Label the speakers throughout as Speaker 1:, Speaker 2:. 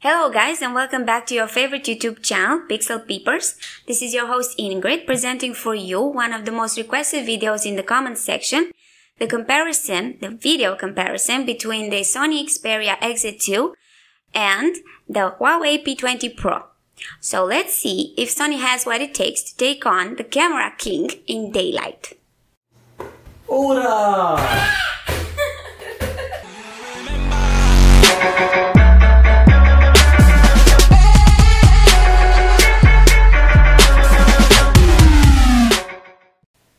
Speaker 1: Hello guys and welcome back to your favorite YouTube channel, Pixel Peepers. This is your host Ingrid presenting for you one of the most requested videos in the comments section, the video comparison between the Sony Xperia XZ2 and the Huawei P20 Pro. So let's see if Sony has what it takes to take on the camera king in daylight.
Speaker 2: Ura!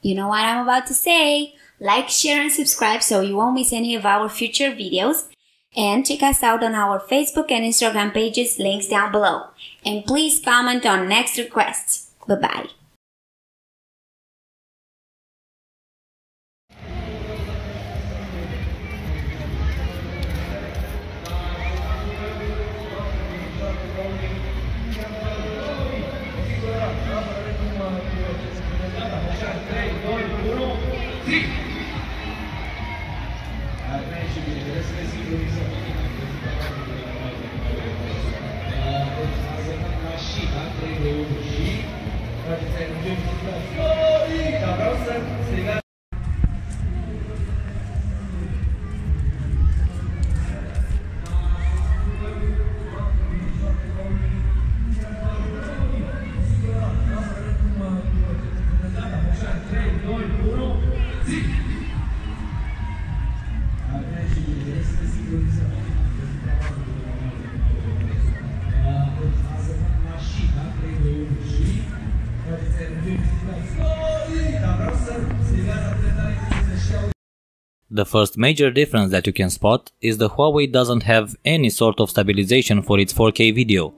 Speaker 1: You know what I'm about to say? Like, share and subscribe so you won't miss any of our future videos. And check us out on our Facebook and Instagram pages, links down below. And please comment on next requests. Bye-bye.
Speaker 3: The first major difference that you can spot is the Huawei doesn't have any sort of stabilization for its 4K video.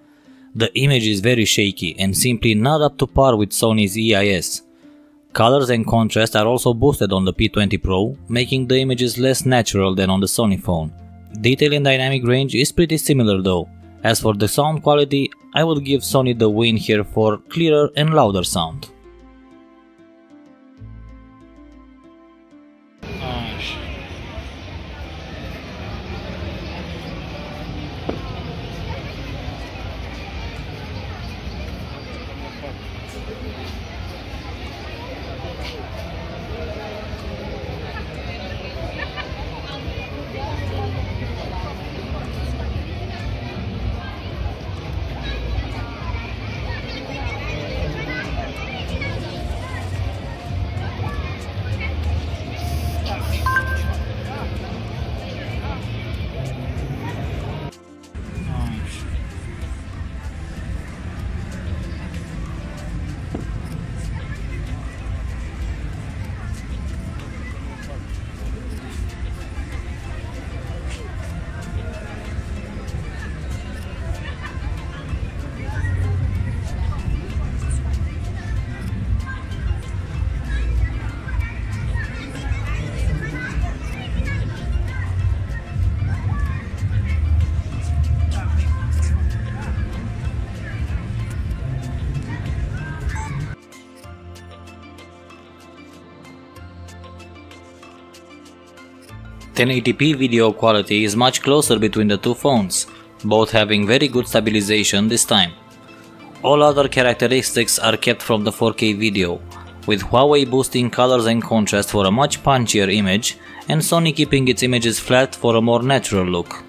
Speaker 3: The image is very shaky and simply not up to par with Sony's EIS. Colors and contrast are also boosted on the P20 Pro, making the images less natural than on the Sony phone. Detail and dynamic range is pretty similar though. As for the sound quality, I would give Sony the win here for clearer and louder sound. .1080p video quality is much closer between the two phones, both having very good stabilization this time. All other characteristics are kept from the 4K video, with Huawei boosting colors and contrast for a much punchier image and Sony keeping its images flat for a more natural look.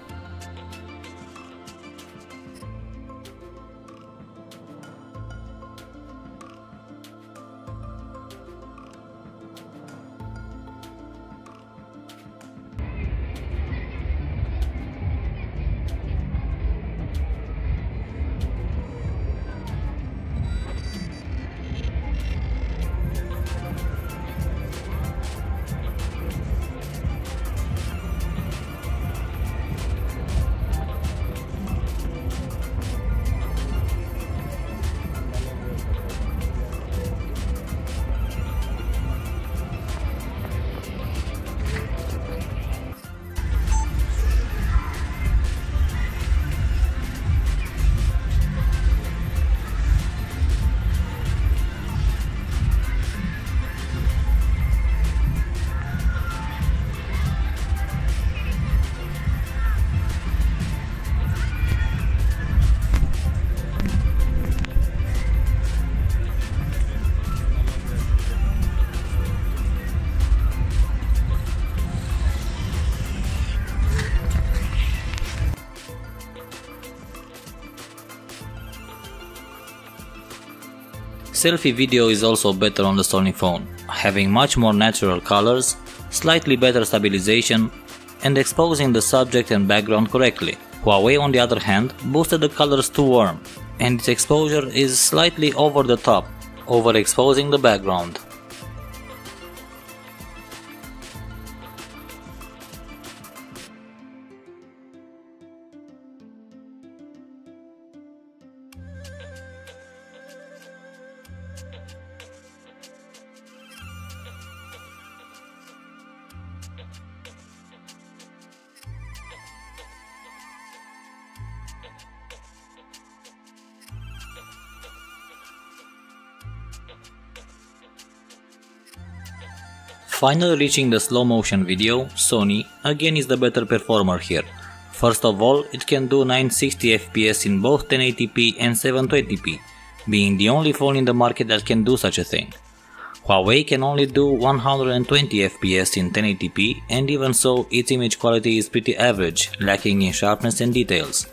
Speaker 3: Selfie video is also better on the Sony phone, having much more natural colors, slightly better stabilization, and exposing the subject and background correctly. Huawei, on the other hand, boosted the colors too warm, and its exposure is slightly over the top, overexposing the background. Finally reaching the slow motion video, Sony again is the better performer here. First of all, it can do 960 fps in both 1080p and 720p, being the only phone in the market that can do such a thing. Huawei can only do 120 fps in 1080p, and even so its image quality is pretty average, lacking in sharpness and details.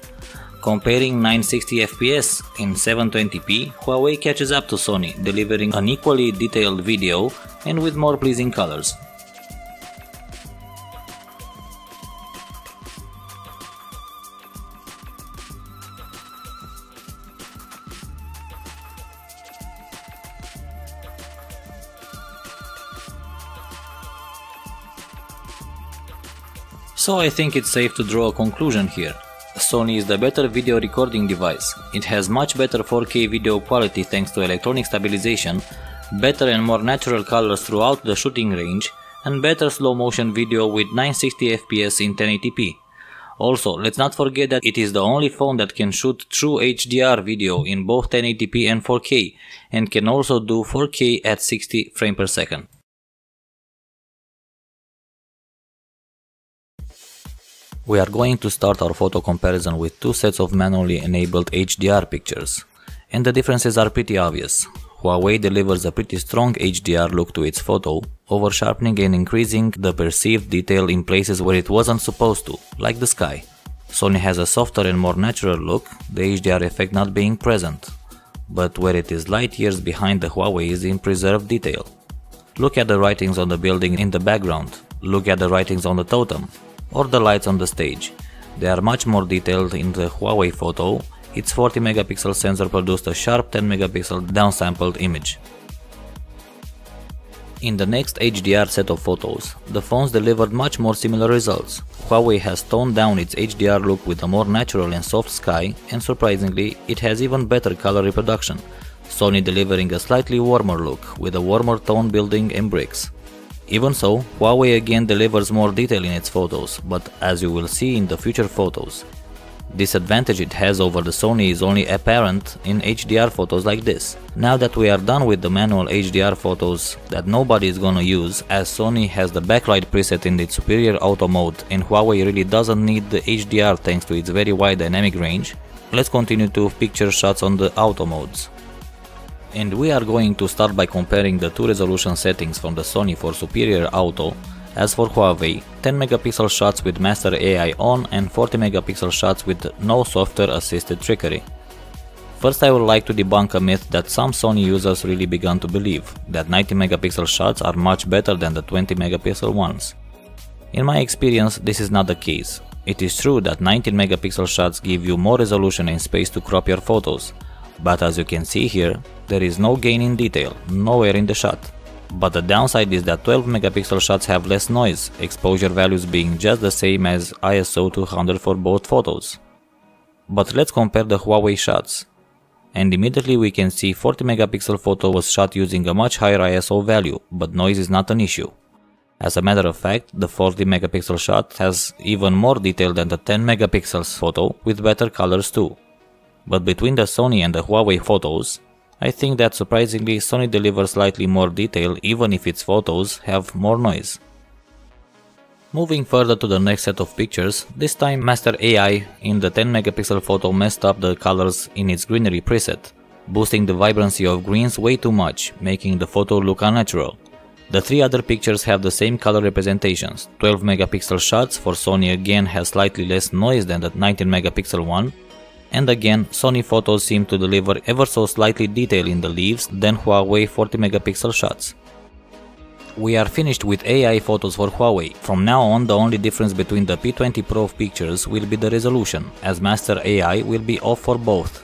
Speaker 3: Comparing 960 fps in 720p, Huawei catches up to Sony, delivering an equally detailed video and with more pleasing colors. So I think it's safe to draw a conclusion here. Sony is the better video recording device. It has much better 4K video quality thanks to electronic stabilization, better and more natural colors throughout the shooting range, and better slow motion video with 960 fps in 1080p. Also, let's not forget that it is the only phone that can shoot true HDR video in both 1080p and 4K, and can also do 4K at 60 frames per second. We are going to start our photo comparison with two sets of manually enabled HDR pictures, and the differences are pretty obvious. Huawei delivers a pretty strong HDR look to its photo, over-sharpening and increasing the perceived detail in places where it wasn't supposed to, like the sky. Sony has a softer and more natural look, the HDR effect not being present, but where it is light years behind the Huawei is in preserved detail. Look at the writings on the building in the background, look at the writings on the totem, or the lights on the stage. They are much more detailed in the Huawei photo. Its 40 megapixel sensor produced a sharp 10 megapixel downsampled image. In the next HDR set of photos, the phones delivered much more similar results. Huawei has toned down its HDR look with a more natural and soft sky, and surprisingly, it has even better color reproduction. Sony delivering a slightly warmer look, with a warmer tone building and bricks. Even so, Huawei again delivers more detail in its photos, but as you will see in the future photos. This advantage it has over the Sony is only apparent in HDR photos like this. Now that we are done with the manual HDR photos that nobody is gonna use, as Sony has the backlight preset in its superior auto mode and Huawei really doesn't need the HDR thanks to its very wide dynamic range, let's continue to picture shots on the auto modes. And we are going to start by comparing the two resolution settings from the Sony for superior auto. As for Huawei, 10 megapixel shots with Master AI on and 40 megapixel shots with no software assisted trickery. First, I would like to debunk a myth that some Sony users really began to believe, that 90 megapixel shots are much better than the 20 megapixel ones. In my experience, this is not the case. It is true that 19 megapixel shots give you more resolution and space to crop your photos, but as you can see here, there is no gain in detail, nowhere in the shot. But the downside is that 12 megapixel shots have less noise, exposure values being just the same as ISO 200 for both photos. But let's compare the Huawei shots. And immediately we can see 40 megapixel photo was shot using a much higher ISO value, but noise is not an issue. As a matter of fact, the 40 megapixel shot has even more detail than the 10 megapixels photo with better colors too. But between the Sony and the Huawei photos, I think that surprisingly Sony delivers slightly more detail even if its photos have more noise. Moving further to the next set of pictures, this time Master AI in the 10 megapixel photo messed up the colors in its greenery preset, boosting the vibrancy of greens way too much, making the photo look unnatural. The three other pictures have the same color representations. 12 megapixel shots for Sony again has slightly less noise than the 19 megapixel one, And again, Sony photos seem to deliver ever so slightly detail in the leaves than Huawei 40 megapixel shots. We are finished with AI photos for Huawei. From now on, the only difference between the P20 Pro pictures will be the resolution, as Master AI will be off for both.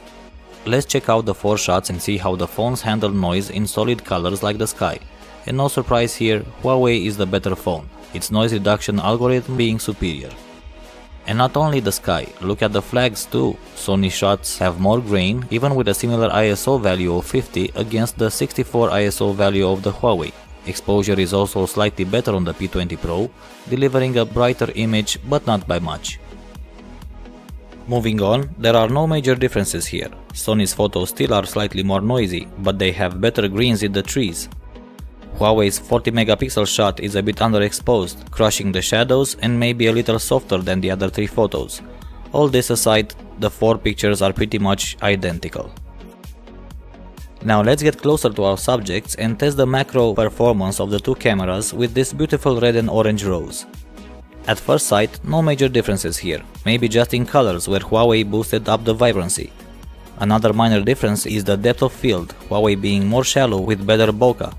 Speaker 3: Let's check out the 4 shots and see how the phones handle noise in solid colors like the sky. And no surprise here, Huawei is the better phone, its noise reduction algorithm being superior. And not only the sky, look at the flags too. Sony shots have more grain, even with a similar ISO value of 50 against the 64 ISO value of the Huawei. Exposure is also slightly better on the P20 Pro, delivering a brighter image but not by much. Moving on, there are no major differences here. Sony's photos still are slightly more noisy, but they have better greens in the trees. Huawei's 40 megapixel shot is a bit underexposed, crushing the shadows and maybe a little softer than the other 3 photos. All this aside, the 4 pictures are pretty much identical. Now let's get closer to our subjects and test the macro performance of the 2 cameras with this beautiful red and orange rose. At first sight, no major differences here, maybe just in colors where Huawei boosted up the vibrancy. Another minor difference is the depth of field, Huawei being more shallow with better bokeh.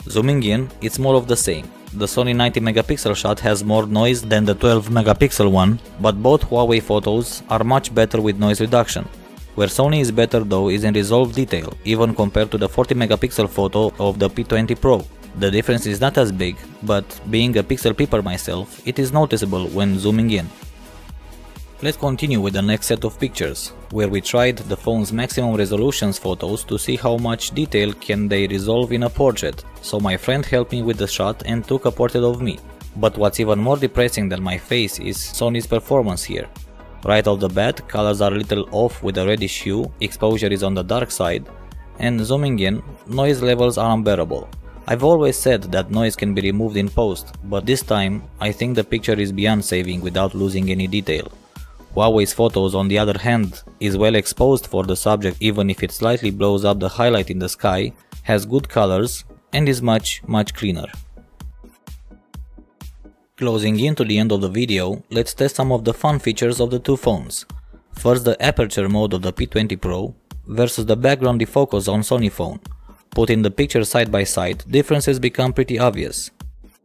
Speaker 3: Zooming in, it's more of the same. The Sony 90 megapixel shot has more noise than the 12 megapixel one, but both Huawei photos are much better with noise reduction. Where Sony is better though is in resolve detail, even compared to the 40 megapixel photo of the P20 Pro. The difference is not as big, but being a pixel peeper myself, it is noticeable when zooming in. Let's continue with the next set of pictures, where we tried the phone's maximum resolutions photos to see how much detail can they resolve in a portrait, so my friend helped me with the shot and took a portrait of me. But what's even more depressing than my face is Sony's performance here. Right off the bat, colors are a little off with a reddish hue, exposure is on the dark side, and zooming in, noise levels are unbearable. I've always said that noise can be removed in post, but this time I think the picture is beyond saving without losing any detail. Huawei's photos on the other hand is well exposed for the subject even if it slightly blows up the highlight in the sky, has good colors and is much cleaner. Closing in to the end of the video, let's test some of the fun features of the 2 phones. First, the aperture mode of the P20 Pro versus the background defocus on Sony phone. Putting the pictures side by side, differences become pretty obvious.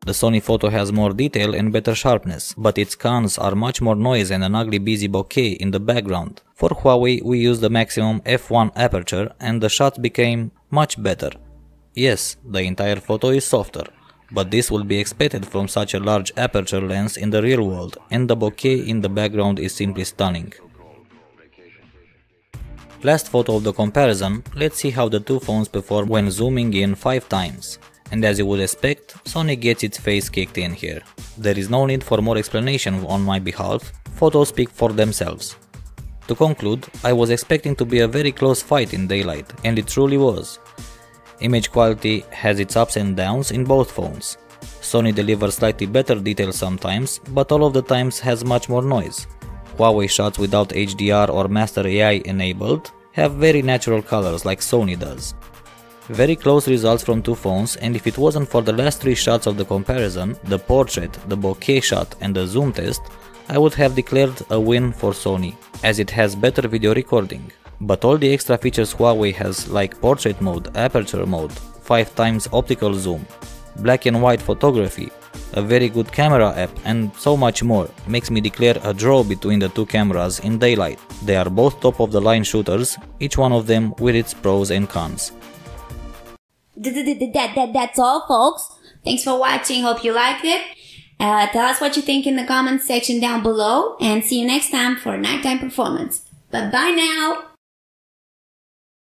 Speaker 3: The Sony photo has more detail and better sharpness, but its cons are much more noise and an ugly busy bokeh in the background. For Huawei we used the maximum f1 aperture and the shots became much better. Yes, the entire photo is softer, but this would be expected from such a large aperture lens in the real world, and the bokeh in the background is simply stunning. Last photo of the comparison, let's see how the 2 phones perform when zooming in 5 times. And as you would expect, Sony gets its face kicked in here. There is no need for more explanation on my behalf, photos speak for themselves. To conclude, I was expecting to be a very close fight in daylight, and it truly was. Image quality has its ups and downs in both phones. Sony delivers slightly better detail sometimes, but all of the times has much more noise. Huawei shots without HDR or Master AI enabled have very natural colors like Sony does. Very close results from 2 phones, and if it wasn't for the last 3 shots of the comparison, the portrait, the bokeh shot and the zoom test, I would have declared a win for Sony, as it has better video recording. But all the extra features Huawei has like portrait mode, aperture mode, 5 times optical zoom, black and white photography, a very good camera app and so much more makes me declare a draw between the 2 cameras in daylight. They are both top of the line shooters, each one of them with its pros and cons.
Speaker 1: That's all, folks. Thanks for watching. Hope you liked it. Tell us what you think in the comments section down below, and see you next time for nighttime performance. Bye bye now.